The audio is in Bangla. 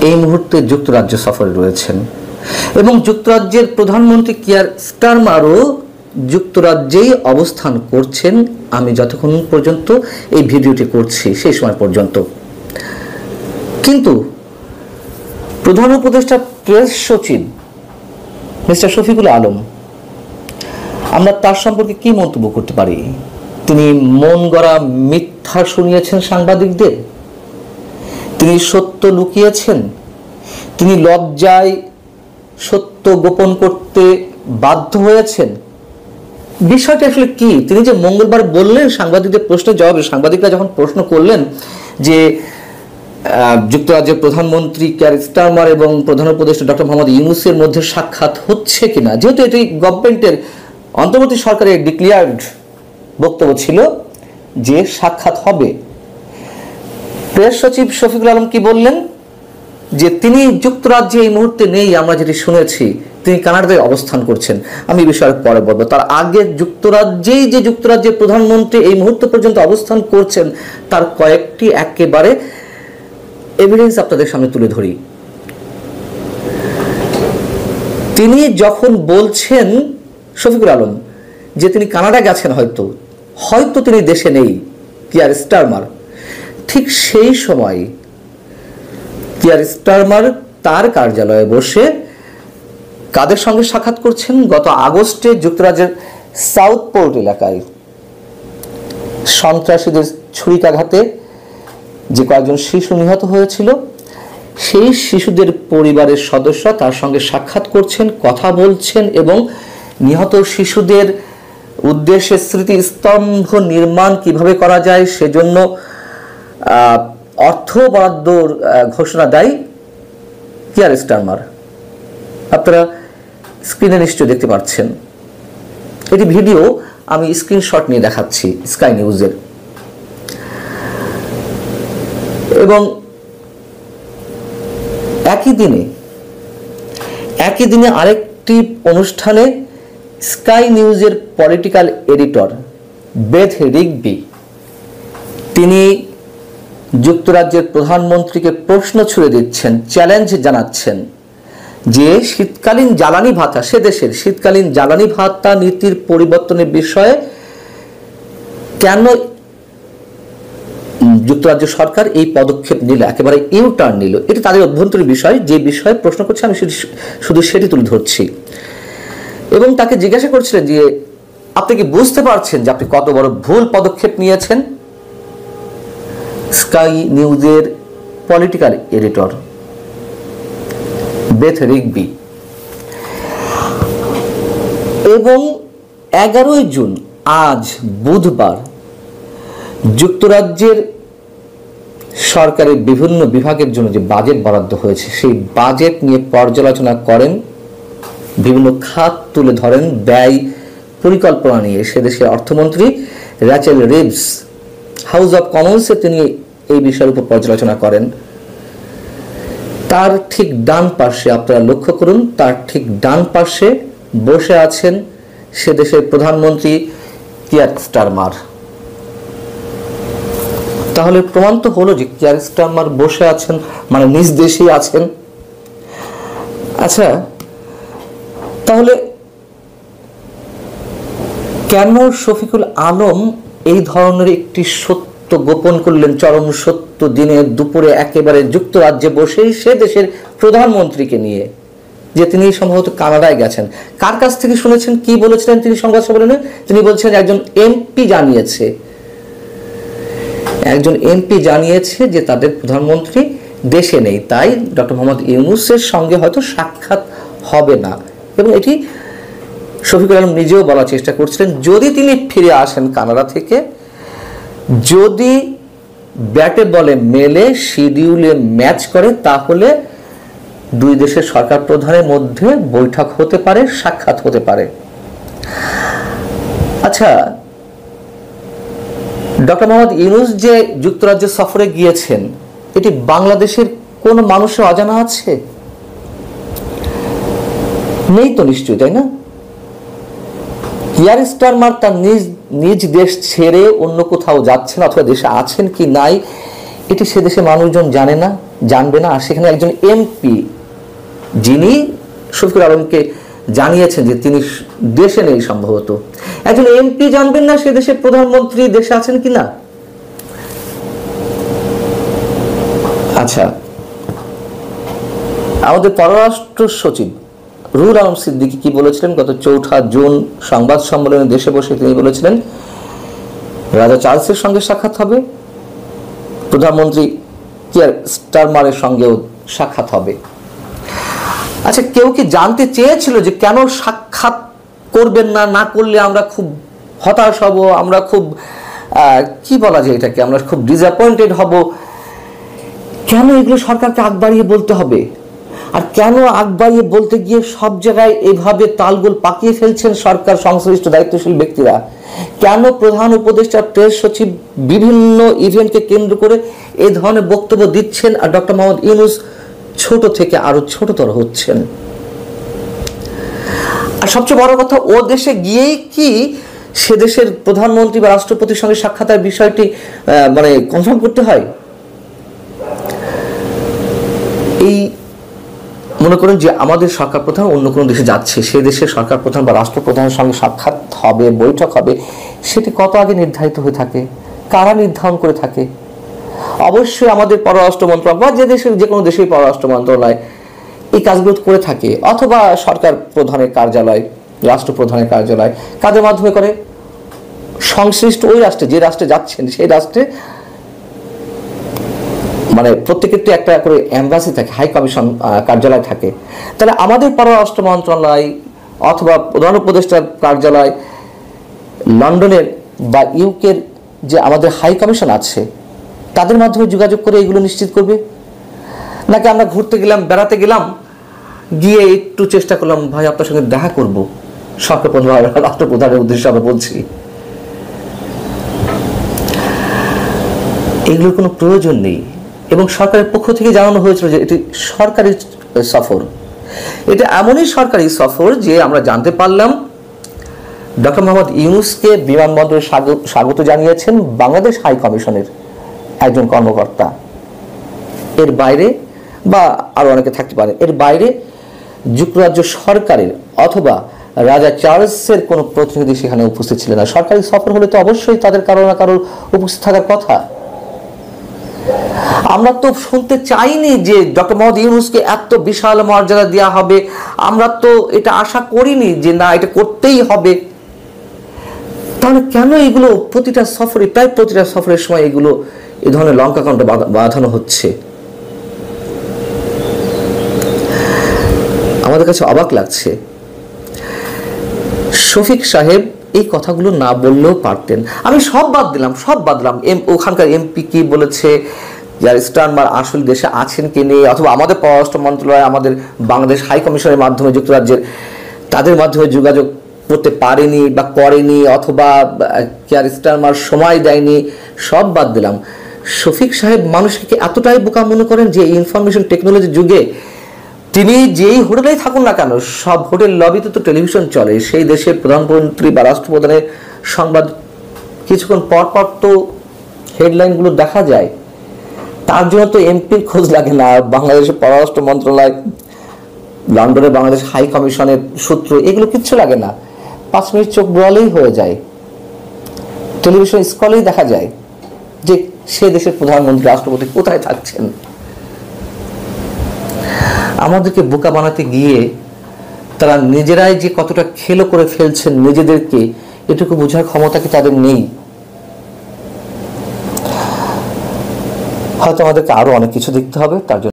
এই মুহূর্তে যুক্তরাজ্য সফরে রয়েছেন এবং যুক্তরাজ্যের প্রধানমন্ত্রী কিয়ার স্টারমারও যুক্তরাজ্যেই অবস্থান করছেন আমি যতক্ষণ পর্যন্ত এই ভিডিওটি করছি সেই সময় পর্যন্ত। কিন্তু প্রধান উপদেষ্টা প্রেস সচিব মিস্টার শফিকুল আলম, আমরা তার সম্পর্কে কি মন্তব্য করতে পারি? তিনি মন গড়া মিথ্যা শুনিয়েছেন সাংবাদিকদের, তিনি সত্য লুকিয়েছেন, তিনি লজ্জায় সত্য গোপন করতে বাধ্য হয়েছেন। বিষয়টা আসলে কি? তিনি যে মঙ্গলবার বললেন সাংবাদিকদের প্রশ্নের জবাবে, সাংবাদিকরা যখন প্রশ্ন করলেন যে যুক্তরাজ্যের প্রধানমন্ত্রী কিয়ার স্টারমার এবং প্রধান উপদেষ্টা ডক্টর মোহাম্মদ ইউনূসের মধ্যে সাক্ষাৎ হচ্ছে কিনা, যেহেতু এটি গভর্নমেন্টের অন্তর্বর্তী সরকারের ডিক্লেয়ার্ড বক্তব্য ছিল যে সাক্ষাৎ হবে, প্রেস সচিব শফিকুল আলম কি বললেন? যে তিনি যুক্তরাজ্যে এই মুহূর্তে নেই, আমরা যেটি শুনেছি তিনি কানাডায় অবস্থান করছেন। আমি এই বিষয়ে পরে বলবো। তার আগে যুক্তরাজ্যের প্রধানমন্ত্রী এই মুহূর্ত পর্যন্ত অবস্থান করছেন তার কয়েকটি একেবারে এভিডেন্স আপনাদের সামনে তুলে ধরি। তিনি যখন বলছেন শফিকুল আলম যে তিনি কানাডা গেছেন, হয়তো তিনি দেশে নেই কিয়ার স্টারমার, ঠিক সেই সময় কিয়ার স্টারমার তার কার্যালয়ে বসে কাদের সঙ্গে সাক্ষাৎ করছেন? গত আগস্টে যুক্তরাজ্যের সাউথপোর্ট এলাকায় সন্ত্রাসীদের ছুরিকাঘাতে যে কয়েকজন শিশু নিহত হয়েছিল, সেই শিশুদের পরিবারের সদস্যরা তার সঙ্গে সাক্ষাৎ করছেন, কথা বলছেন এবং নিহত শিশুদের উদ্দেশ্যে স্মৃতিস্তম্ভ নির্মাণ কিভাবে করা যায় সেজন্য অর্থ বরাদ্দর ঘোষণা দেয় কিয়ার স্টারমার। আপনারা স্ক্রিনে নিশ্চয় দেখতে পাচ্ছেন, এটি ভিডিও, আমি স্ক্রিনশট নিয়ে দেখাচ্ছি স্কাই নিউজের। এবং একই দিনে আরেকটি অনুষ্ঠানে স্কাই নিউজের পলিটিক্যাল এডিটর বেথ রিগবি তিনি যুক্তরাজ্যের প্রধানমন্ত্রীকে প্রশ্ন ছুড়ে দিচ্ছেন, চ্যালেঞ্জ জানাচ্ছেন যে শীতকালীন জ্বালানি ভাতা, সে দেশের শীতকালীন জ্বালানি ভাতা নীতির পরিবর্তনের বিষয়ে কেন যুক্তরাজ্য সরকার এই পদক্ষেপ নিল, একেবারে ইউটার্ন নিল। এটা তাদের অভ্যন্তরীণ বিষয়, যে বিষয়ে প্রশ্ন করছে আমি শুধু সেটি তুলে ধরছি। এবং তাকে জিজ্ঞাসা করছিলেন যে আপনি কি বুঝতে পারছেন যে আপনি কত বড় ভুল পদক্ষেপ নিয়েছেন? স্কাই নিউজের পলিটিক্যাল এডিটর বেথ রিগবি। এবং 11 জুন, আজ বুধবার, যুক্তরাজ্যের সরকারের বিভিন্ন বিভাগের জন্য যে বাজেট বরাদ্দ হয়েছে সেই বাজেট নিয়ে পর্যালোচনা করেন, বিভিন্ন খাত তুলে ধরেন, ব্যয় পরিকল্পনা নিয়ে সে দেশের অর্থমন্ত্রী র্যাচেল রিভস হাউস অব কমন্সে তিনি এই বিষয়ের উপর পর্যালোচনা করেন। তার ঠিক ডান পাশে, আপনারা লক্ষ্য করুন, তার ঠিক ডান পাশে বসে আছেন সে দেশের প্রধানমন্ত্রী কিয়ার স্টারমার। তাহলে প্রমাণ তো হলো যে কিয়ার স্টারমার বসে আছেন, মানে নিজ দেশেই আছেন। আচ্ছা, তাহলে কেন শফিকুল আলম এই ধরনের একটি সত্য গোপন করলেন? চরম সত্য দিনের দুপুরে একেবারে যুক্তরাজ্যে বসেই সে দেশের প্রধানমন্ত্রীকে নিয়ে, যে তিনি সম্ভবত কানাডায় গেছেন। কার কাছ থেকে শুনেছেন, কি বলেছিলেন তিনি সংবাদ সম্মেলনে? তিনি বলছেন একজন এমপি জানিয়েছে যে তাদের প্রধানমন্ত্রী দেশে নেই, তাই ডক্টর মোহাম্মদ ইউনূসের সঙ্গে হয়তো সাক্ষাৎ হবে না। এবং এটি শফিকুল আলম নিজেও বলার চেষ্টা করছিলেন, যদি তিনি ফিরে আসেন কানাডা থেকে, যদি ব্যাটে বলে মেলে, শিডিউলে ম্যাচ করে, তাহলে দুই দেশের সরকার প্রধানের মধ্যে বৈঠক হতে পারে, সাক্ষাৎ হতে পারে। আচ্ছা, ডক্টর মোহাম্মদ ইউনূস যে যুক্তরাজ্য সফরে গিয়েছেন, এটি বাংলাদেশের কোন মানুষের অজানা আছে? নেই তো নিশ্চয়ই, তাই না? কিয়ার স্টারমার তার নিজ দেশ ছেড়ে অন্য কোথাও যাচ্ছেন অথবা দেশে আছেন কি নাই, এটি সে দেশে মানুষজন জানে না। জানবে না? সেখানে একজন এমপি যিনি শফিকুল আলমকে জানিয়েছেন যে তিনি দেশে নেই, সম্ভবত একজন এমপি জানবেন না সে দেশের প্রধানমন্ত্রী দেশে আছেন কিনা? আচ্ছা, আমাদের পররাষ্ট্র সচিব রুহুল আলম সিদ্দিকী কি বলেছিলেন গত 4 জুন সংবাদ সম্মেলনে দেশে বসে? তিনি বলেছিলেন রাজা চার্লসের সঙ্গে সাক্ষাৎ হবে, প্রধানমন্ত্রী কিয়ার স্টারমারের সঙ্গেও সাক্ষাৎ হবে। আচ্ছা, কেউ কি জানতে চেয়েছিল যে কেন সাক্ষাৎ করবেন না? না করলে আমরা খুব হতাশ হব, আমরা খুব কি বলা যায় এটাকে, আমরা খুব ডিসঅ্যাপয়েন্টেড হব। কেন এগুলো সরকারকে আগ বাড়িয়ে বলতে হবে? আর কেন আগ বাড়িয়ে বলতে গিয়ে সব জায়গায় এভাবে তালগোল পাকিয়ে ফেলছেন সরকার সংশ্লিষ্ট দায়িত্বশীল ব্যক্তিরা? কেন প্রধান উপদেষ্টা, প্রেস সচিব বিভিন্ন ইভেন্টকে কেন্দ্র করে এই ধরনের বক্তব্য দিচ্ছেন আর ডক্টর মোহাম্মদ ইউনূস ছোট থেকে আরো ছোটতর হচ্ছেন? আর সবচেয়ে বড় কথা, ও দেশে গিয়েই কি সে দেশের প্রধানমন্ত্রী বা রাষ্ট্রপতির সঙ্গে সাক্ষাতের বিষয়টি মানে কনফার্ম করতে হয়? এই মনে করেন যে আমাদের সরকার প্রধান অন্য কোনো দেশে যাচ্ছে, সে দেশের সরকার প্রধান বা রাষ্ট্রপ্রধানের সঙ্গে সাক্ষাৎ হবে, বৈঠক হবে, সেটি কত আগে নির্ধারিত হয়ে থাকে? কারা নির্ধারণ করে থাকে? অবশ্যই আমাদের পররাষ্ট্র মন্ত্রণালয় বা যে দেশের যে কোনো দেশের পররাষ্ট্র মন্ত্রণালয় এই কাজগুলো করে থাকে, অথবা সরকার প্রধানের কার্যালয়, রাষ্ট্রপ্রধানের কার্যালয়। কাদের মাধ্যমে করে? সংশ্লিষ্ট ওই রাষ্ট্রে, যে রাষ্ট্রে যাচ্ছেন সেই রাষ্ট্রে মানে প্রত্যেকের তো একটা করে এম্বাসি থাকে, হাই কমিশন কার্যালয় থাকে। তাহলে আমাদের পররাষ্ট্র মন্ত্রণালয় অথবা প্রধান উপদেষ্টার কার্যালয় লন্ডনের বা ইউকের যে আমাদের হাই কমিশন আছে তাদের মাধ্যমে যোগাযোগ করে এগুলো নিশ্চিত করবে? নাকি আমরা ঘুরতে গেলাম, বেড়াতে গেলাম, গিয়ে একটু চেষ্টা করলাম ভাই আপনার সঙ্গে দেখা করব, সরকার প্রধান রাষ্ট্রপ্রধানের উদ্দেশ্যে আমরা বলছি? এগুলোর কোনো প্রয়োজন নেই। এবং সরকারের পক্ষ থেকে জানানো হয়েছিল যে এটি সরকারি সফর। এটা এমনই সরকারি সফর যে আমরা জানতে পারলাম ডক্টর মোহাম্মদ ইউনূসকে বিমানবন্দরে স্বাগত জানিয়েছেন বাংলাদেশ হাই কমিশনের একজন কর্মকর্তা। এর বাইরে বা আরো অনেকে থাকতে পারে, এর বাইরে যুক্তরাজ্য সরকারের অথবা রাজা চার্লসের কোনো প্রতিনিধি সেখানে উপস্থিত ছিলেন না। সরকারি সফর হলে তো অবশ্যই তাদের কারো না কারোর উপস্থিত থাকার কথা। আমরা তো শুনতে চাইনি যে ডক্টর মোহাম্মদ ইউনূসকে এত বিশাল মর্যাদা দেওয়া হবে, আমরা তো এটা আশা করিনি যে না এটা করতেই হবে। তাহলে কেন এগুলো প্রতিটা সফরে, প্রায় প্রতিটা সফরের সময় এগুলো এই ধরনের লঙ্কা কাণ্ড বাঁধানো হচ্ছে? আমাদের কাছে অবাক লাগছে। শফিক সাহেব এই কথাগুলো না বললেও পারতেন। আমি সব বাদ দিলাম। ওখানকার এমপি কি বলেছে, যার স্টারমার আসল দেশে আছেন কি নেই, অথবা আমাদের পররাষ্ট্র মন্ত্রণালয় আমাদের বাংলাদেশ হাই কমিশনের মাধ্যমে যুক্তরাজ্যের তাদের মাধ্যমে যোগাযোগ করতে পারেনি বা করেনি, অথবা কেয়ার স্টারমার সময় দেয়নি, সব বাদ দিলাম। শফিক সাহেব মানুষকে এতটাই বোকা মনে করেন যে এই ইনফরমেশন টেকনোলজির যুগে তিনি যেই হোটেলেই থাকুন না কেন, সব হোটেল লবিতে তো টেলিভিশন চলে, সেই দেশের প্রধানমন্ত্রী বা রাষ্ট্রপ্রধানের সংবাদ কিছুক্ষণ পর পর তো হেডলাইনগুলো দেখা যায়। তার জন্য তো এমপির খোঁজ লাগে না, বাংলাদেশের পররাষ্ট্র মন্ত্রণালয়, লন্ডনে বাংলাদেশ হাই কমিশনের সূত্র, এগুলো কিচ্ছু লাগে না। 5 মিনিট চোখ বোলালেই হয়ে যায়, টেলিভিশন স্ক্রলেই দেখা যায় যে সে দেশের প্রধানমন্ত্রী, রাষ্ট্রপতি কোথায় থাকছেন। আমাদেরকে বোকা বানাতে গিয়ে তারা নিজেরাই যে কতটা খেলো করে ফেলছেন নিজেদেরকে, এটুকু বোঝার ক্ষমতা কি তাদের নেই? হয়তো আমাদেরকে আরো অনেক কিছু দেখতে হবে। তার জন্য